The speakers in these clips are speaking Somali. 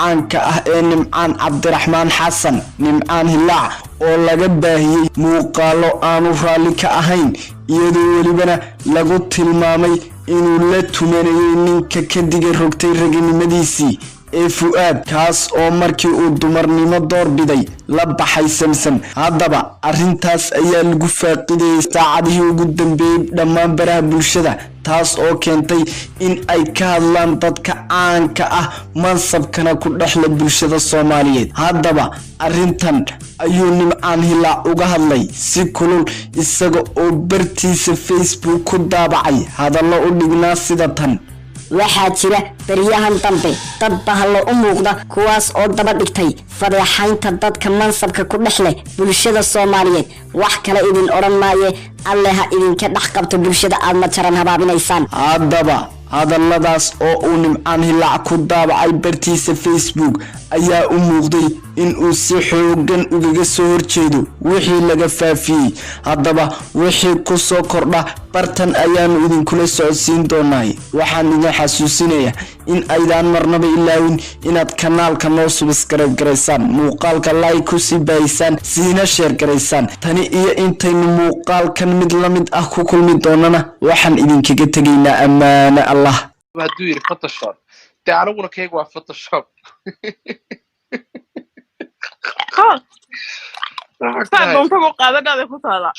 caanka ah ee Nimcaan Cabdiraxmaan Xasan Nimcaan Hilaac oo laga baahiyay muuqaalo aanu raali ka ahayn iyadoo walibana lagu tilmaamay inuu la tumanayay ninka ka digay rogtay raginimadiisii ee Fuaad kaas oo markii uu dumarnimo doorbiday la baxay Samsam. haddaba arintaas ayaa lagu faaqiday saacadihii ugu dambeeyay dhammaan baraha bulshada taas oo keentay in ay ka hadlaan dadka caanka ah mansabkana ku dhaxla bulshada Soomaaliyeed. haddaba arintan ayuu Nimcaan Hilaac uga hadlay si kulul isaga oo bartiisa Facebook ku daabacay hadallo u dhignaa sida tan: waxaa jira baryahan dambe dad bahalo u muuqda kuwaas oo daba dhigtay fadeexaynta dadka mansabka ku dhaxle bulshada Soomaaliyeed. wax kale idin oran maaye alle ha idinka dhax qabto bulshada aad ma jaran habaabinaysaan. haddaba hadalladaas oo uu Nimcaan Hilaac ku daabacay bartiisa Facebook ayaa u muuqday in uu si xoogan uga soo horjeedo wixii laga faafiyay. haddaba wixii ku soo kordha bartan ayaan idinkula socodsiin doonaa. waxaan idin xasuusinayaa in aydan marnaba ilaawin inaad kanaalka noo subscribe gareysaan, muuqaalka like ku sii baayisaan, siina share gareysaan. tani iyo intaynu muuqaalkan mid la mid ah ku kulmi doonana waxaan idinkaga tegaynaa amaana Allah. haduu yiri Photoshop taaruguna keega waa Photoshop doonta ku qaadanaada ku taala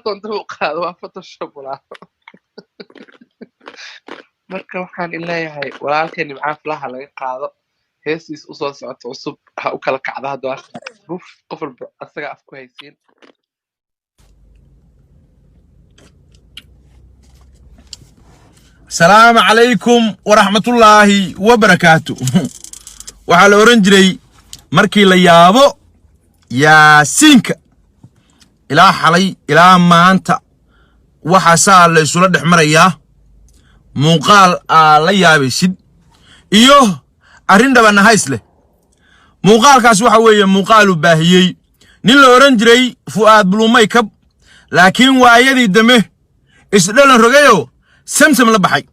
doonta ku qaado waa Photoshop wala marka waxaan ilaahay walaalkeen Nimcaan flaha laga qaado heesiis u soo socoto cusub ha u kala kacdo hadda qof walba asaga af ku haysiin. السلام عليكم ورحمة الله وبركاته. وحال أورنجري مركي ليابو يا سينك إلى حالي إلى ما أنت وحسال لسولة حمرية مقال ليابي سيد إيوه أرين دبنا هايسله مقال كاسوحة ويا مقال باهيي نيل أورنجري فؤاد بلو ميكب لكن وايدي دمه إسدلن رجيو سمسم لبحي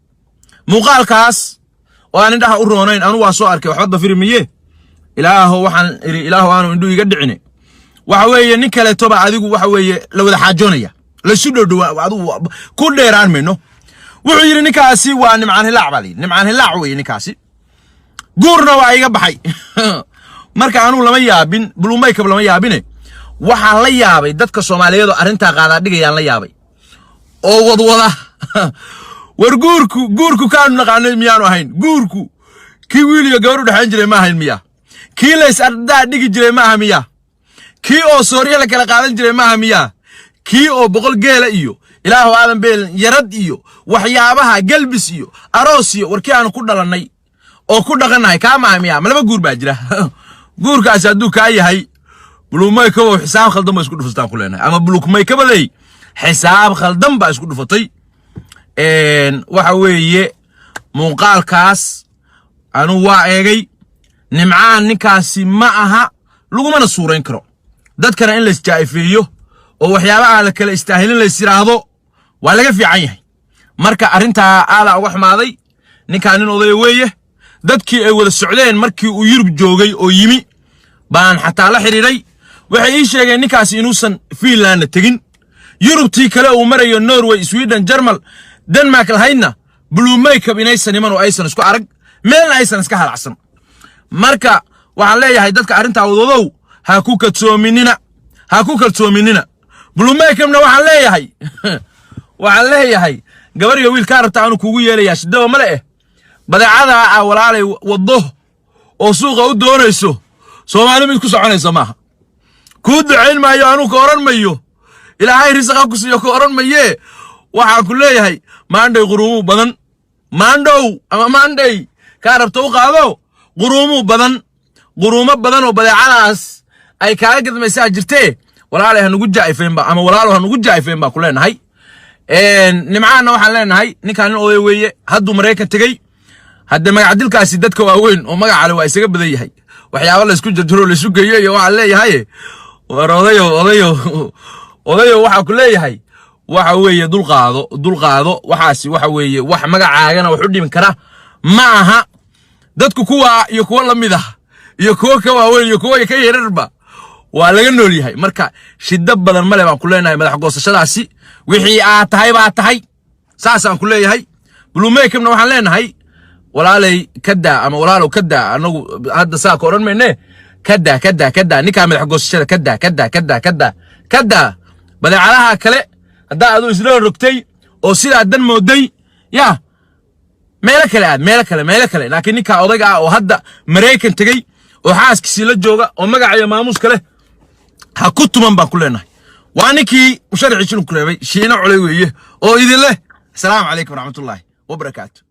مقال كاس وأنا ده أورونين أنا واسو أركي وحد فيرمية إله وحن إله أنا من دو يقدعني وحوي نكلة تبع عديق وحوي لو ده حاجونية لشدو دوا كل ديران منه وحير نكاسي وأنا معاه لعب علي نمعاه لعوي نكاسي قورنا وعيق بحي مركا أنا لما يابين بلو مايك بلما يابينه وحن لا يابي دتك الصومالية دو أرنتا قاعد دقيقة لا يابي أو وضوضة ورجوركو كانوا نقعنا ميانو هين جوركو كي ويلي جورو ده هنجري ما هين مياه كي ليس أردا ديجي جري ما مياه كي أو سوريا لك لقادن جري ما مياه كي أو بقول جيل إيو إله عالم بيل يرد إيو وحيابها قلبس إيو أروسيو وركي أنا كودا لناي أو كودا غناي كام مياه ملما جور باجرة جور كاسدو كاي هاي بلو ما يكوا حساب خلدم ما يسكتوا فستان كلنا أما بلوك ما يكبلي حساب خلدم بقى يسكتوا فطي وحوي مقال كاس أنا واعي نمعان نكاسي معها لقمنا الصورين كرو داد كان إن لسجاي فيه ووحيابا على كلا استاهلين لسيراهدو ولا في عينه مركا أرنتا على وحماضي نكانين وضيويه داد كي أول السعودين مركي ويرب جوغي أو يمي بان حتى على حريري وحيش يجي نكاسي نوصن فينلاند تجين يوروب تي كلا ومريو النرويج سويدن جرمال دنمارك الهينا بلو ميك اب inaysan iman oo aysan isku arag meel aysan iska halacsan marka waxaan leeyahay dadka arinta wadadow ha ku kalsoominina blu mike abna waxaan leeyahay gabar iyo wiil ka rabta aanu kugu yeelaya shidaba male badeecada walaalay wado oo suuqa u doonayso Soomaali mid ku soconaysa maaha ku duceyn maayo aanu ka oran mayo ilaahay risaqa ku siiyo ka oran maye waxaan ku leeyahay maanday quruumo badan maanday ka rabto u qaado quruumo badan oo badeecadaas ay kaaga gadmaysaa jirtee walaalay ha nugu jaayfeen ba ama walaalo ha nugu jaayfeen ba ku leenahay nimcaana waxaan leenahay ninkaan oday weeye hadduu Mareykan tagay hadda magac dilkaasi dadka waaweyn oo magac ale waa isaga badan yahay waxyaabo la isku jarjaro la isu geeyo iyo waxaan leeyahay odayo waxa ku leeyahay waxa weeye dulqaado waxaasi waxa weeye wax magacaagana wax u dhimin kara ma aha dadku kuwa iyo kuwa la mid ah iyo kuwa ka waaweyn iyo kuwa ka yararba waa laga nool yahay marka shida badan male baan ku leenahay madax goosashadaasi wixii aad tahay baa tahay saasaan ku leeyahay blue make-na waxaan leenahay walaalay kada ama walaalow kada anagu hadda saa ka oran meene kada ninka madax goosashada kada badeecadaha kale hadda aad isla rogtay oo sida dan mooday ya meel kale laakiin ninka odayga ah oo hadda Mareykan tagay oo xaaskiisa la jooga oo magaca maamuus kale ha ku tuman baan ku leenahay waa ninkii musharrixiin ku reebay shiina culay weeye oo idin leh assalaamu calaykum waraxmatullaahi wabarakaatuh